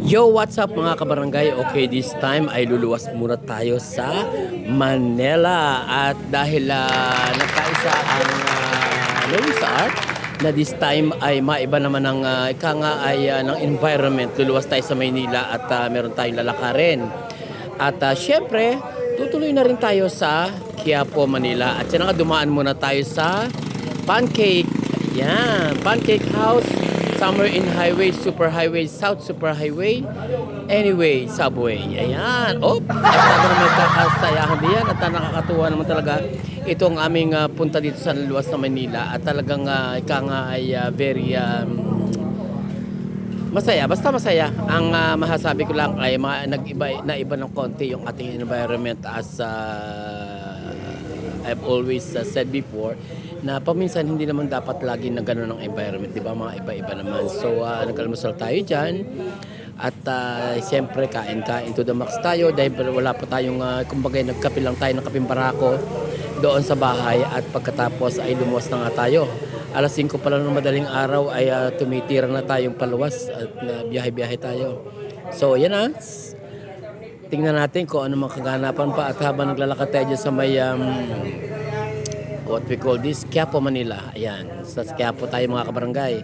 Yo, what's up mga kabarangay? Okay, this time ay luluwas muna tayo sa Manila. At dahil nagkaisa ang Louis Art, na this time ay maiba naman ng ika nga ay ng environment. Luluwas tayo sa Maynila at meron tayong lalakarin. At syempre, tutuloy na rin tayo sa Quiapo, Manila. At yan nga, dumaan muna tayo sa Pancake. Yan, Pancake House. Somewhere in highway, super highway, south super highway. Anyway, subway. Ayan. Oh, at talaga naman kakasayahan diyan at nakakatuwa naman talaga itong aming punta dito sa luwas na Manila. At talagang ika nga ay very masaya. Basta masaya. Ang masasabi ko lang ay nag-iba ng konti yung ating environment as I've always said before na paminsan hindi naman dapat lagi na gano'n ang environment, di ba? Mga iba-iba naman. So, nag-almusal tayo dyan. At siyempre, kain to the max tayo dahil wala pa tayong, kumbaga, nagkape lang tayo ng kaping barako doon sa bahay. At pagkatapos ay lumuwas na nga tayo. Alas 5 pa lang ng madaling araw ay tumitira na tayong paluwas at biyahe-biyahe tayo. So, yan na. Tingnan natin kung ano mga kaganapan pa at habang naglalakad tayo dyan sa may what we call this, Quiapo, Manila. Ayan, sa Quiapo tayo mga kabarangay.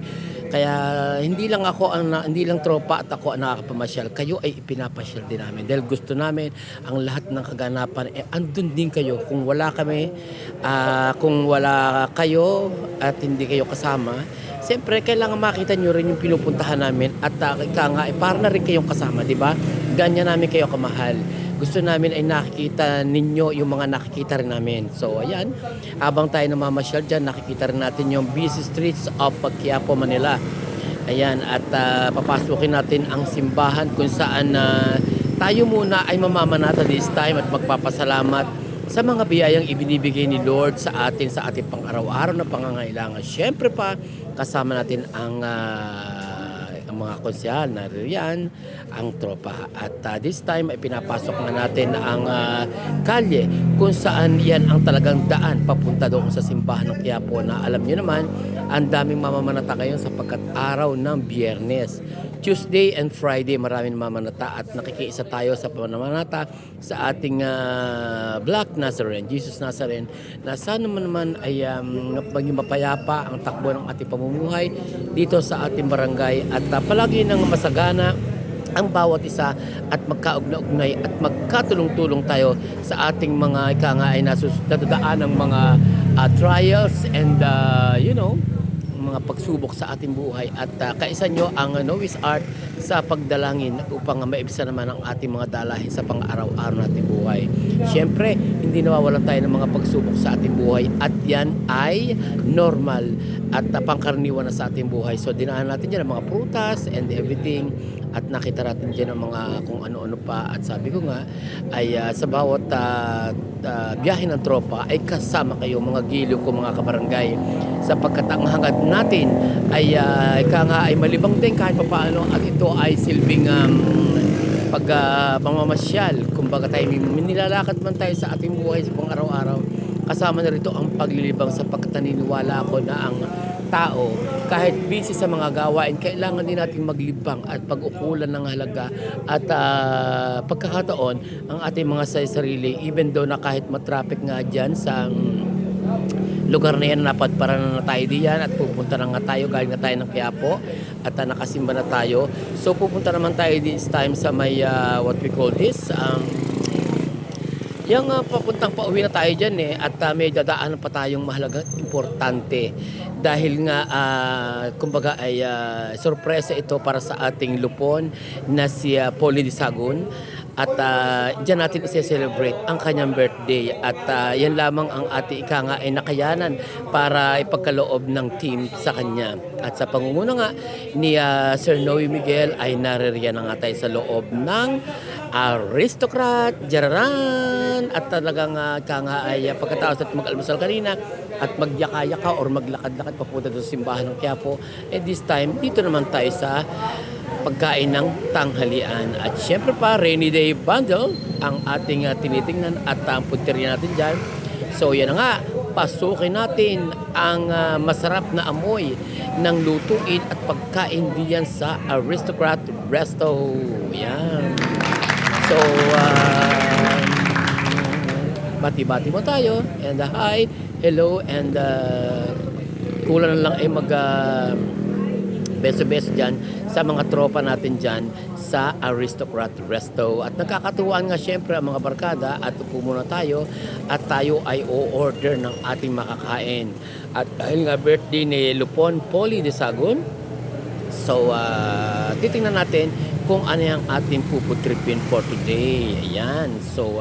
Kaya hindi lang tropa at ako ang nakakapamasyal. Kayo ay ipinapasyal din namin. Dahil gusto namin ang lahat ng kaganapan, andun din kayo. Kung wala kami, kung wala kayo at hindi kayo kasama, siyempre kailangan makita nyo rin yung pinupuntahan namin at para na rin kayong kasama, di ba? Ganyan namin kayo kamahal. Gusto namin ay nakikita ninyo yung mga nakikita rin namin. So, ayan. Habang tayo namamasyal dyan, nakikita rin natin yung busy streets of Quiapo, Manila. Ayan. At papasukin natin ang simbahan kung saan tayo muna ay mamamanata this time at magpapasalamat sa mga biyayang ibinibigay ni Lord sa ating pang-araw-araw na pangangailangan. Siyempre pa, kasama natin ang mga konsyal na riyan, ang tropa. At this time ay pinapasok na natin ang kalye kung saan yan ang talagang daan papunta doon sa simbahan ng Quiapo na alam nyo naman, ang daming mamamanata ngayon sapagkat araw ng Biyernes. Tuesday and Friday maraming mamamanata at nakikiisa tayo sa pamamanata sa ating Black Nazarene, Jesus Nazarene, na sana naman ay maging mapayapa ang takbo ng ating pamumuhay dito sa ating barangay at palagi nang masagana ang bawat isa at magkaugna-ugnay at magkatulong-tulong tayo sa ating mga ikanga ay nadadaan ng mga trials and mga pagsubok sa ating buhay at kaisa nyo ang Noah's Art sa pagdalangin upang maibsan naman ang ating mga dalahin sa pang-araw-araw nating buhay. Siyempre, hindi nawawalan tayo ng mga pagsubok sa ating buhay at yan ay normal at pangkaraniwan na sa ating buhay. So, dinaan natin dyan ang mga prutas and everything at nakita natin dyan ang mga kung ano-ano pa at sabi ko nga ay sa bawat biyahe ng tropa ay kasama kayo mga giliw ko mga kabarangay sapagkat ang hangad natin ay ay malibang din kahit paano at ito ay silbing pamamasyal. Kumbaga tayo nilalakad man tayo sa ating buhay sa pang-araw-araw kasama na rito ang paglilibang sapagkat naniniwala ako na ang tao kahit busy sa mga gawain kailangan din natin maglibang at pag-ukulan ng halaga at pagkakataon ang ating mga sarili even though na kahit matraffic nga dyan sa lugar na yan napadpara na tayo diyan at pupunta na nga tayo galing na tayo ng Quiapo at nakasimba na tayo so pupunta naman tayo this time sa may what we call this yung papuntang pauwi na tayo dyan at may dadaanan pa tayong mahalagang importante dahil nga kumbaga ay sorpresa ito para sa ating lupon na si Polly Disagun at dyan natin isi-celebrate ang kanyang birthday at yan lamang ang ating nga ay nakayanan para ipagkaloob ng team sa kanya at sa pangunguna nga ni Sir Noe Miguel ay naririyan na nga tayo sa loob ng Aristocrat Jararan at talagang nga ay pagkatapos at mag-almusal kanina at magyaka-yaka or maglakad-lakad papunta doon sa simbahan ng Quiapo this time dito naman tayo sa pagkain ng tanghalian. At syempre pa, rainy day bundle ang ating tinitingnan at ang punteriya natin dyan. So yan na nga, pasukin natin ang masarap na amoy ng lutuin at pagkain diyan sa Aristocrat Resto. Yan. So, bati-bati mo tayo. And hi, hello, and kulang na lang ay beso-beso dyan sa mga tropa natin dyan sa Aristocrat Resto. At nakakatuwaan nga syempre ang mga barkada at upo muna tayo at tayo ay o-order ng ating makakain. At dahil nga birthday ni Lupon Polly de Sagun, so titingnan natin kung ano yung ating puputripin for today. Ayan. So,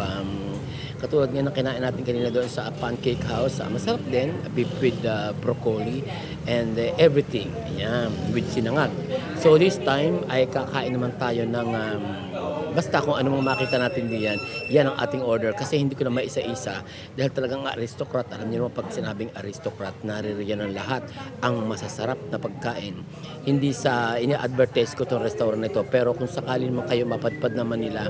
katulad nga ng kinain natin kanina doon sa Pancake House, masarap din, beef with broccoli and everything. Ayan, with sinangag. So this time ay kakain naman tayo ng basta kung ano mang makita natin diyan, yan ang ating order. Kasi hindi ko na maisa-isa dahil talagang aristocrat. Alam niyo naman pag sinabing aristocrat, naririyan ng lahat ang masasarap na pagkain. Hindi sa ini-advertise ko itong restaurant na ito, pero kung sakali naman kayo mapadpad na Manila,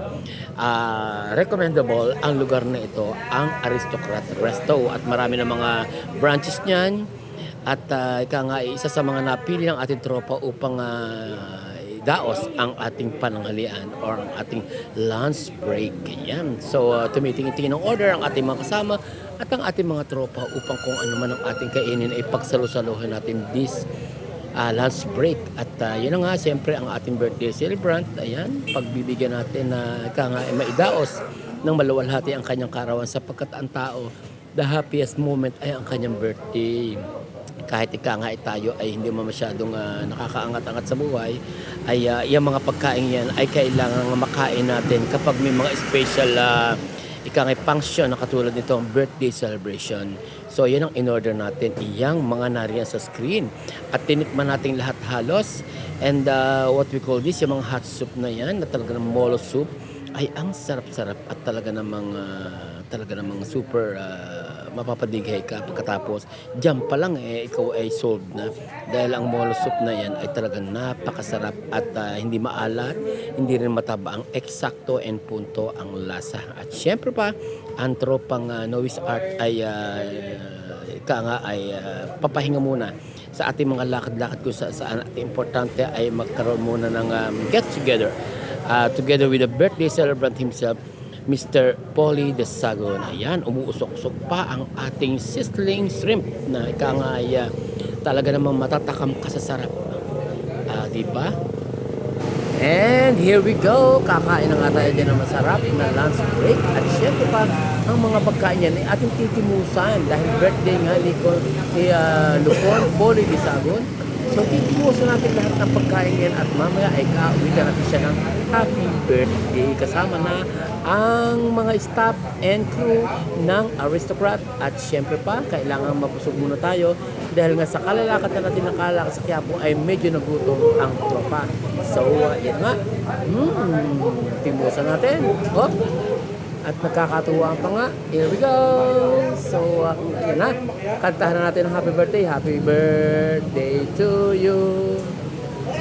recommendable ang lugar na ito, ang Aristocrat Resto. At marami na mga branches niyan. At ika nga, isa sa mga napili ng ating tropa upang daos ang ating pananghalian or ang ating lunch break. Yan. So, tumitingin-tingin ng order ang ating mga kasama at ang ating mga tropa upang kung ano man ang ating kainin ay pagsalo-saluhin natin this lunch break. At yun na nga, siyempre ang ating birthday celebrant, ayan, pagbibigyan natin na maidaos ng maluwalhati ang kanyang karawan sapagkat ang tao, the happiest moment ay ang kanyang birthday. Kahit tayo ay hindi mo masyadong nakakaangat-angat sa buhay, ay yung mga pagkain yan ay kailangan makain natin kapag may mga special function na katulad nito ang birthday celebration. So yan ang in-order natin, iyang mga nariyan sa screen. At tinikman natin lahat halos. And what we call this, yung mga hot soup na yan, na talaga ng molo soup, ay ang sarap-sarap at talaga namang super mapapadighay ka pagkatapos diyan pa lang ikaw ay sold na dahil ang molo soup na yan ay talagang napakasarap at hindi maalat, hindi rin mataba, ang eksakto and punto ang lasa. At syempre pa ang tropang Noise Art ay papahinga muna sa ating mga lakad-lakad kung saan at importante ay magkaroon muna ng get together together with the birthday celebrant himself, Mr. Polly de Sagun. Ayan, umuusok-usok pa ang ating sizzling shrimp na talaga namang matatakam ka sa sarap. Diba? And here we go. Kakain na nga tayo dyan ng masarap na lunch break. At syempre pa, ang mga pagkain yan ay ating titimusan dahil birthday nga ni Lupon Polly de Sagun. So, titimusan natin lahat ng pagkain yan at mamaya ay ka-uwitan natin siya ng happy birthday. Kasama na ang mga staff and crew ng Aristocrat. At syempre pa, kailangan mapusog muna tayo dahil nga sa kalalakad na natin nakalakad sa Quiapo ay medyo nagutom ang tropa. So, yan nga. Timusan natin. Oh. At nagkakatuwa pa nga. Here we go! So, yan na. Kantahan na natin ang happy birthday. Happy birthday to you.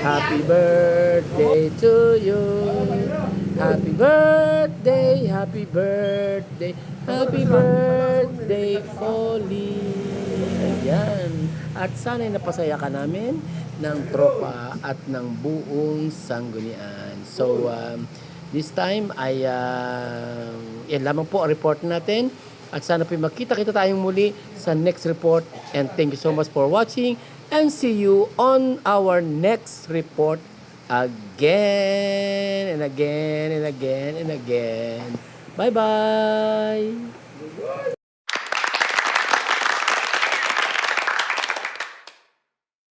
Happy birthday to you. Happy birthday, happy birthday, happy birthday, Polly. Ayan. At sana'y napasaya ka namin ng tropa at ng buong sanggunian. So, this time ay yan lamang po ang report natin at sana po makita-kita tayong muli sa next report, and thank you so much for watching and see you on our next report again and again and again and again. Bye-bye!